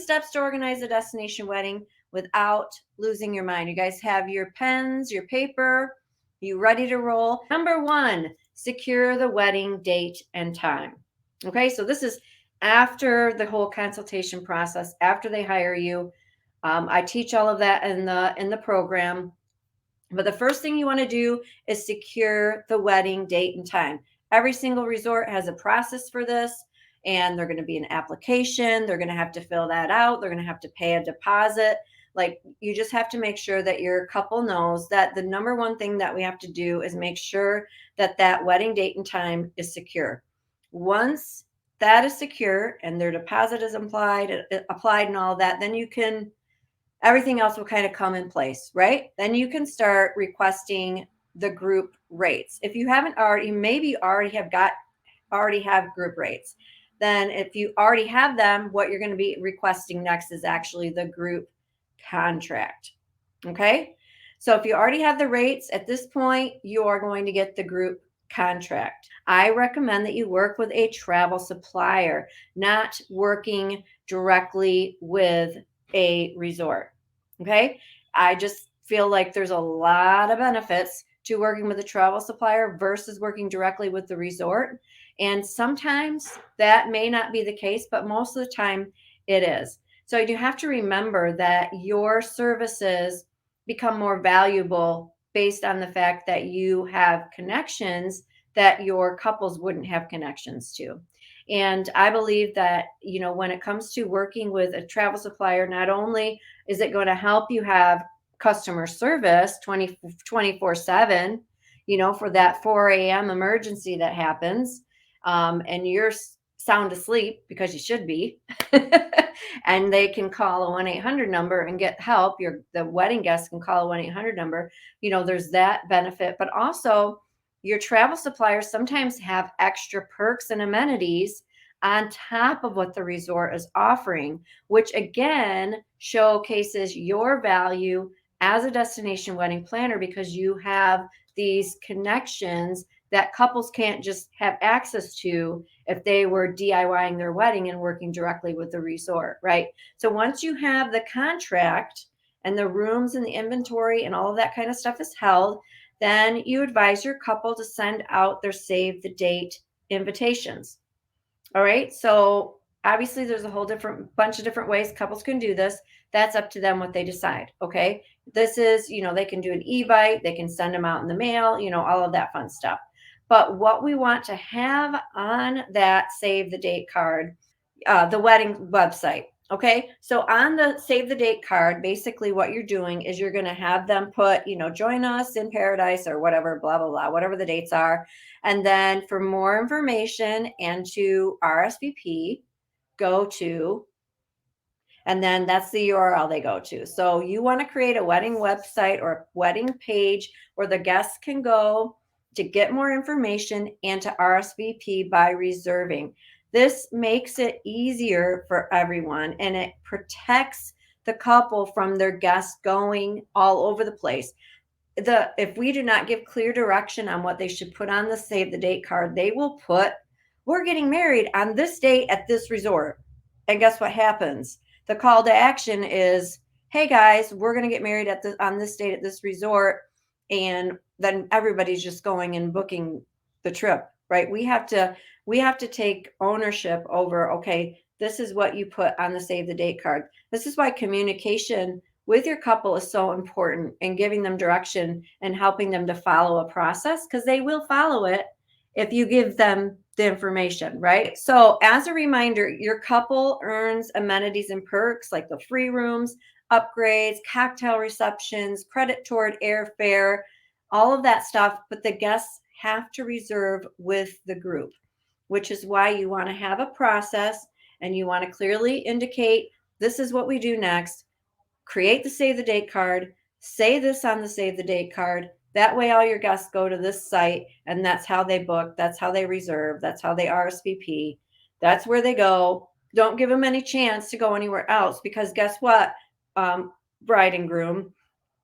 steps to organize a destination wedding without losing your mind. You guys have your pens, your paper, you ready to roll. Number 1, secure the wedding date and time. Okay, so this is after the whole consultation process, after they hire you. I teach all of that in the program. But the first thing you want to do is secure the wedding date and time. Every single resort has a process for this, and they're going to be an application. They're going to have to fill that out. They're going to have to pay a deposit. Like, you just have to make sure that your couple knows that the number one thing that we have to do is make sure that that wedding date and time is secure. Once that is secure and their deposit is applied and all that, then everything else will kind of come in place, right? Then you can start requesting the group rates. If you haven't already, maybe already have group rates. Then if you already have them, what you're going to be requesting next is actually the group contract. Okay? So if you already have the rates, at this point, you are going to get the group contract. I recommend that you work with a travel supplier, not working directly with a resort. Okay? I just feel like there's a lot of benefits to working with a travel supplier versus working directly with the resort. And sometimes that may not be the case, but most of the time it is. So you have to remember that your services become more valuable based on the fact that you have connections that your couples wouldn't have connections to. And I believe that, when it comes to working with a travel supplier, not only is it going to help you have customer service 24/7, for that 4 a.m. emergency that happens, and you're sound asleep because you should be, and they can call a 1-800 number and get help. The wedding guests can call a 1-800 number. There's that benefit, but also your travel suppliers sometimes have extra perks and amenities on top of what the resort is offering, which again showcases your value as a destination wedding planner, because you have these connections that couples can't just have access to if they were DIYing their wedding and working directly with the resort, right? So once you have the contract and the rooms and the inventory and all of that kind of stuff is held, then you advise your couple to send out their save the date invitations. All right. So obviously there's a whole bunch of different ways couples can do this. That's up to them what they decide. Okay. This is, they can do an e-bite, they can send them out in the mail, all of that fun stuff. But what we want to have on that save the date card, the wedding website. Okay. So on the save the date card, basically what you're doing is you're going to have them put, join us in paradise or whatever, blah, blah, blah, whatever the dates are. And then for more information and to RSVP, go to, and then that's the URL they go to. So you want to create a wedding website or a wedding page where the guests can go to get more information and to RSVP by reserving. This makes it easier for everyone, and it protects the couple from their guests going all over the place. If we do not give clear direction on what they should put on the save the date card, they will put, we're getting married on this date at this resort. And guess what happens? The call to action is, hey guys, we're going to get married on this date at this resort. And then everybody's just going and booking the trip, right? We have to take ownership over, okay, this is what you put on the save the date card. This is why communication with your couple is so important, and giving them direction and helping them to follow a process, because they will follow it if you give them the information, right? So as a reminder, your couple earns amenities and perks like the free rooms, upgrades, cocktail receptions, credit toward airfare, all of that stuff, but the guests have to reserve with the group, which is why you want to have a process and you want to clearly indicate, this is what we do next. Create the save the date card, say this on the save the date card. That way all your guests go to this site, and that's how they book, that's how they reserve, that's how they RSVP. That's where they go. Don't give them any chance to go anywhere else, because guess what, bride and groom,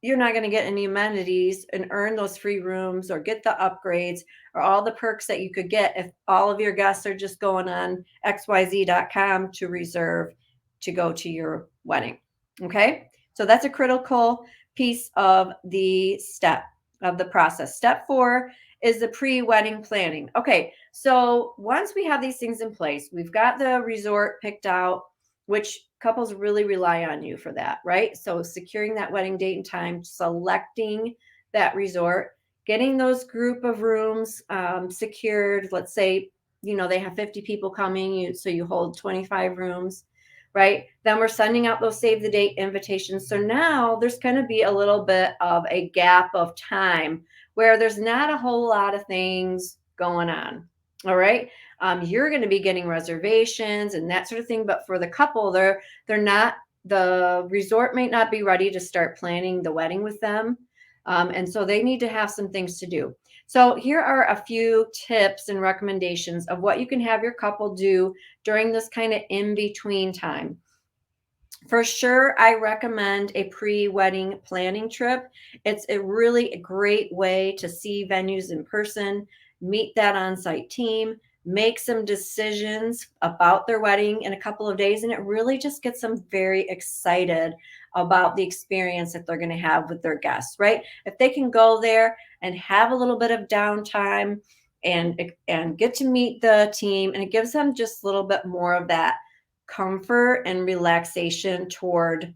you're not going to get any amenities and earn those free rooms or get the upgrades or all the perks that you could get if all of your guests are just going on xyz.com to reserve to go to your wedding. Okay, so that's a critical piece of the process. Step 4 is the pre-wedding planning. Okay, so once we have these things in place, we've got the resort picked out, which couples really rely on you for that, right? So securing that wedding date and time, selecting that resort, getting those group of rooms secured. Let's say, they have 50 people coming, so you hold 25 rooms, right? Then we're sending out those save the date invitations. So now there's going to be a little bit of a gap of time where there's not a whole lot of things going on. All right. You're going to be getting reservations and that sort of thing. But for the couple, they're not, the resort may not be ready to start planning the wedding with them. And so they need to have some things to do. So here are a few tips and recommendations of what you can have your couple do during this kind of in-between time. For sure, I recommend a pre-wedding planning trip. It's a really great way to see venues in person, meet that on-site team, make some decisions about their wedding in a couple of days, and it really just gets them very excited about the experience that they're going to have with their guests, right? If they can go there and have a little bit of downtime and get to meet the team, and it gives them just a little bit more of that comfort and relaxation toward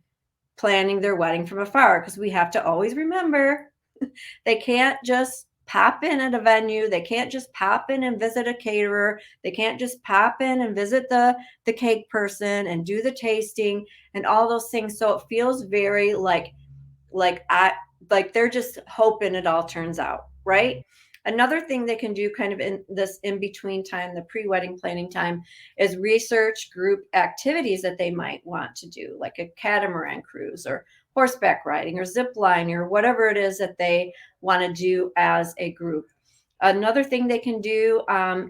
planning their wedding from afar, because we have to always remember they can't just pop in at a venue. They can't just pop in and visit a caterer. They can't just pop in and visit the cake person and do the tasting and all those things. So it feels very like they're just hoping it all turns out, right? Another thing they can do kind of in this in-between time, the pre-wedding planning time, is research group activities that they might want to do, like a catamaran cruise or horseback riding or zip line or whatever it is that they want to do as a group. Another thing they can do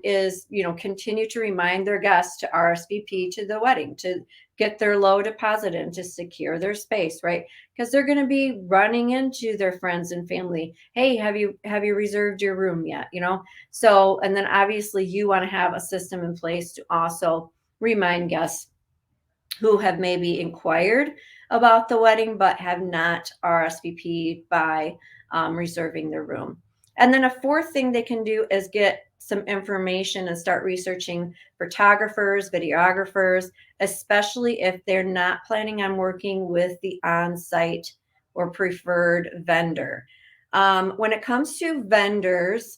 is, continue to remind their guests to RSVP to the wedding, to get their low deposit in, to secure their space, right? Because they're going to be running into their friends and family. Hey, have you reserved your room yet? So, and then obviously you want to have a system in place to also remind guests who have maybe inquired about the wedding but have not RSVP'd by reserving their room. And then a fourth thing they can do is get some information and start researching photographers, videographers, especially if they're not planning on working with the on-site or preferred vendor. When it comes to vendors,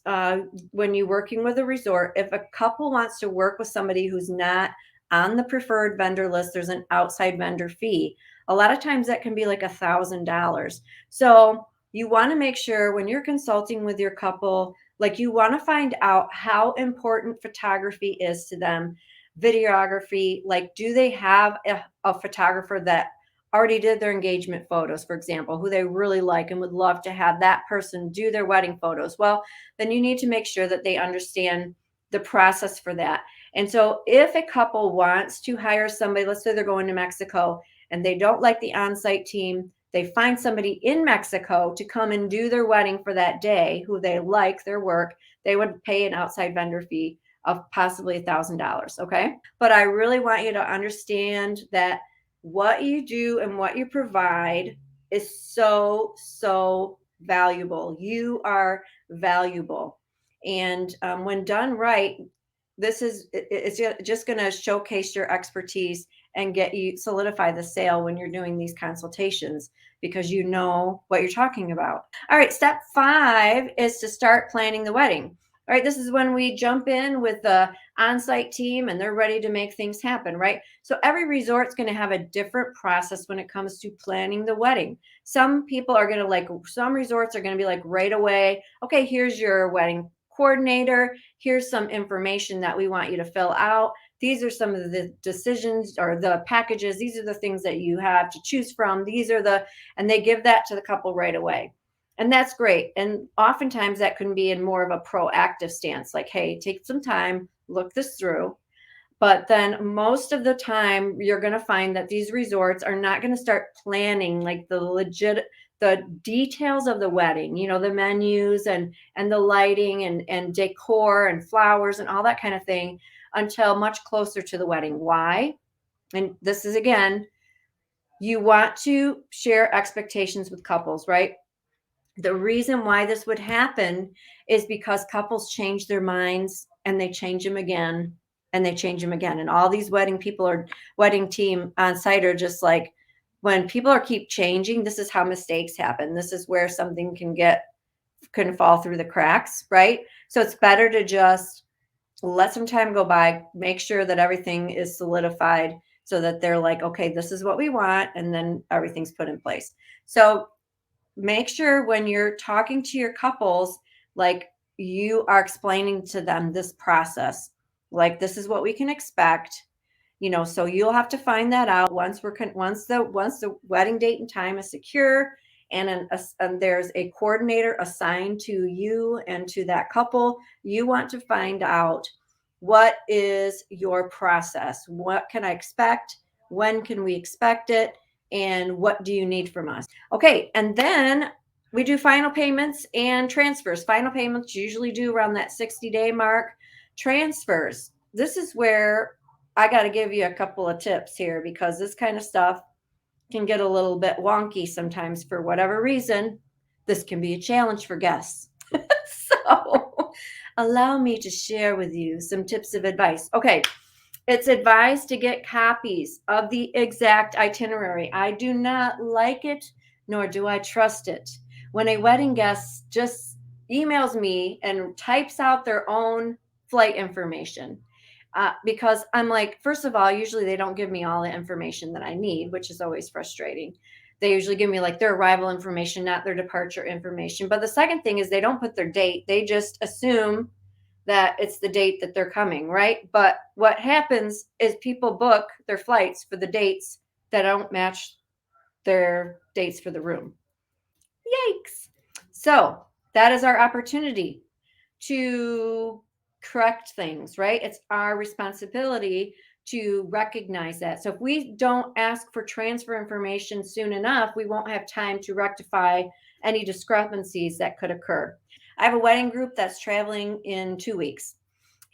when you're working with a resort, if a couple wants to work with somebody who's not on the preferred vendor list, there's an outside vendor fee. A lot of times that can be like $1,000. So you want to make sure when you're consulting with your couple, like you want to find out how important photography is to them, videography, like do they have a photographer that already did their engagement photos, for example, who they really like and would love to have that person do their wedding photos? Well, then you need to make sure that they understand the process for that. And so if a couple wants to hire somebody, let's say they're going to Mexico and they don't like the on-site team, they find somebody in Mexico to come and do their wedding for that day, who they like their work, they would pay an outside vendor fee of possibly $1,000. Okay. But I really want you to understand that what you do and what you provide is so, so valuable. You are valuable. And when done right, it's just going to showcase your expertise and get you solidify the sale when you're doing these consultations, because you know what you're talking about. All right, step 5 is to start planning the wedding. All right, this is when we jump in with the on-site team and they're ready to make things happen, right? So every resort's going to have a different process when it comes to planning the wedding. Some resorts are going to be like right away, okay, here's your wedding coordinator. Here's some information that we want you to fill out. These are some of the decisions or the packages. These are the things that you have to choose from. And they give that to the couple right away. And that's great. And oftentimes that can be in more of a proactive stance, like, hey, take some time, look this through. But then most of the time, you're going to find that these resorts are not going to start planning like the details of the wedding, the menus and the lighting and decor and flowers and all that kind of thing until much closer to the wedding. Why? and this is again, you want to share expectations with couples, right? The reason why this would happen is because couples change their minds and they change them again and they change them again. And all these wedding people or wedding team on site are just like, when people are keep changing, this is how mistakes happen. This is where something can fall through the cracks, right? So it's better to just let some time go by, make sure that everything is solidified so that they're like, okay, this is what we want. And then everything's put in place. So make sure when you're talking to your couples, like you are explaining to them this process, like this is what we can expect, so you'll have to find that out once the wedding date and time is secure, and there's a coordinator assigned to you and to that couple. You want to find out, what is your process? What can I expect? When can we expect it? And what do you need from us? Okay, and then we do final payments and transfers. Final payments usually do around that 60-day mark. Transfers, this is where I got to give you a couple of tips here, because this kind of stuff can get a little bit wonky sometimes for whatever reason. This can be a challenge for guests. So allow me to share with you some tips of advice. Okay. It's advised to get copies of the exact itinerary. I do not like it, nor do I trust it, when a wedding guest just emails me and types out their own flight information. Because I'm like, first of all, usually they don't give me all the information that I need, which is always frustrating. They usually give me like their arrival information, not their departure information. But the second thing is they don't put their date. They just assume that it's the date that they're coming, right? But what happens is people book their flights for the dates that don't match their dates for the room. Yikes. So that is our opportunity to correct things, right? It's our responsibility to recognize that. So if we don't ask for transfer information soon enough, we won't have time to rectify any discrepancies that could occur. I have a wedding group that's traveling in 2 weeks,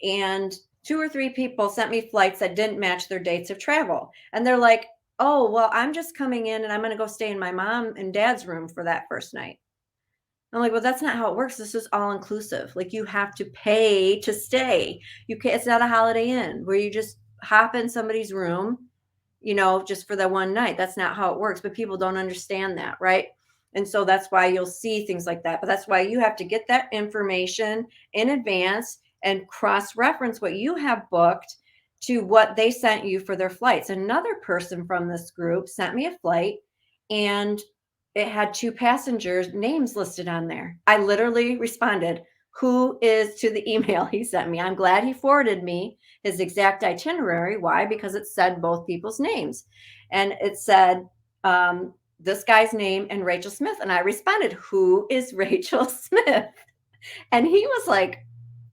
and 2 or 3 people sent me flights that didn't match their dates of travel. And they're like, oh, well, I'm just coming in and I'm going to go stay in my mom and dad's room for that first night. I'm like, well, that's not how it works. This is all inclusive. Like, you have to pay to stay. You can't, it's not a Holiday Inn where you just hop in somebody's room, just for the one night. That's not how it works. But people don't understand that, right? And so that's why you'll see things like that. But that's why you have to get that information in advance and cross-reference what you have booked to what they sent you for their flights. Another person from this group sent me a flight, and it had 2 passengers' names listed on there. I literally responded, who is, to the email he sent me. I'm glad he forwarded me his exact itinerary. Why? Because it said both people's names. And it said, this guy's name and Rachel Smith. And I responded, who is Rachel Smith? And he was like,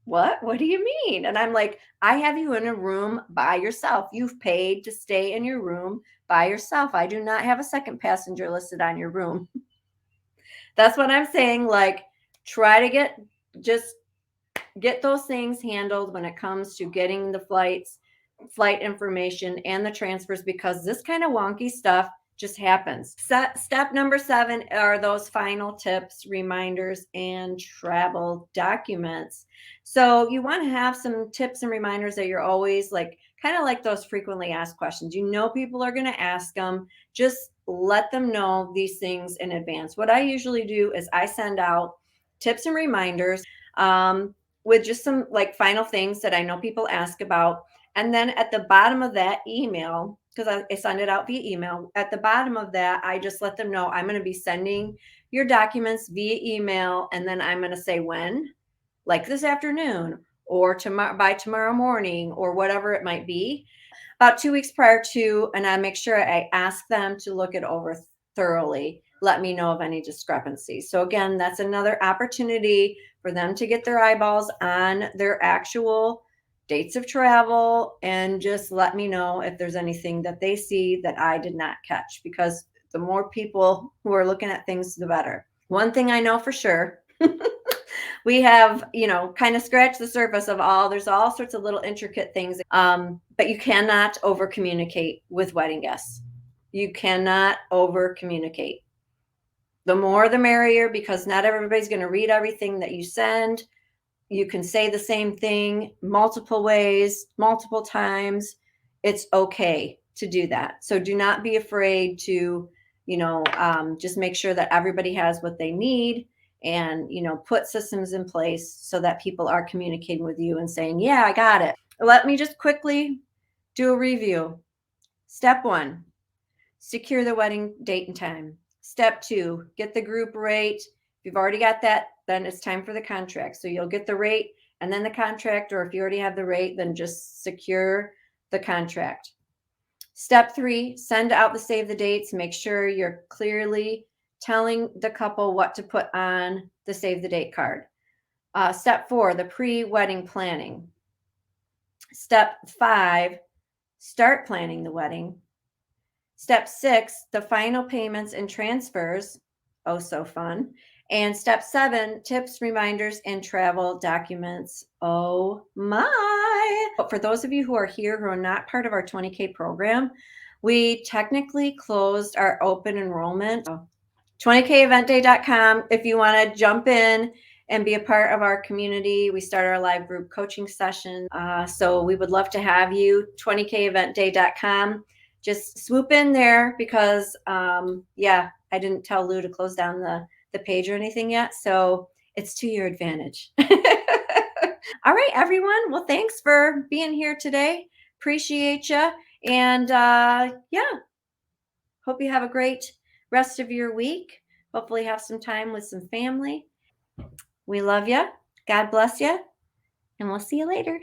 what do you mean? And I'm like, I have you in a room by yourself. You've paid to stay in your room by yourself. I do not have a second passenger listed on your room. That's what I'm saying. Like, try to get those things handled when it comes to getting the flight information and the transfers, because this kind of wonky stuff just happens. Step number 7 are those final tips, reminders, and travel documents. So you want to have some tips and reminders that you're always like, kind of like those frequently asked questions. People are going to ask them. Just let them know these things in advance. What I usually do is I send out tips and reminders with just some like final things that I know people ask about. And then at the bottom of that email, because I send it out via email, at the bottom of that, I just let them know I'm going to be sending your documents via email. And then I'm going to say when, like this afternoon or by tomorrow morning or whatever it might be, about 2 weeks prior to, and I make sure I ask them to look it over thoroughly. Let me know of any discrepancies. So again, that's another opportunity for them to get their eyeballs on their actual dates of travel, and just let me know if there's anything that they see that I did not catch, because the more people who are looking at things, the better. One thing I know for sure, We have, kind of scratched the surface of there's all sorts of little intricate things. But you cannot over communicate with wedding guests. You cannot over communicate. The more the merrier, because not everybody's going to read everything that you send. You can say the same thing multiple ways, multiple times. It's okay to do that. So do not be afraid to, just make sure that everybody has what they need, and, put systems in place so that people are communicating with you and saying, yeah, I got it. Let me just quickly do a review. Step 1, secure the wedding date and time. Step 2, get the group rate. If you've already got that, then it's time for the contract. So you'll get the rate and then the contract, or if you already have the rate, then just secure the contract. Step 3, send out the save the dates. Make sure you're clearly telling the couple what to put on the save the date card. Step 4, the pre-wedding planning. Step 5, start planning the wedding. Step 6, the final payments and transfers. Oh, so fun. And step 7, tips, reminders, and travel documents. Oh my. But for those of you who are here who are not part of our 20K program, we technically closed our open enrollment. 20keventday.com if you want to jump in and be a part of our community. We start our live group coaching session. So we would love to have you. 20keventday.com. Just swoop in there because, I didn't tell Lou to close down the page or anything yet. So it's to your advantage. All right, everyone. Well, thanks for being here today. Appreciate you. And hope you have a great rest of your week. Hopefully have some time with some family. We love you. God bless you. And we'll see you later.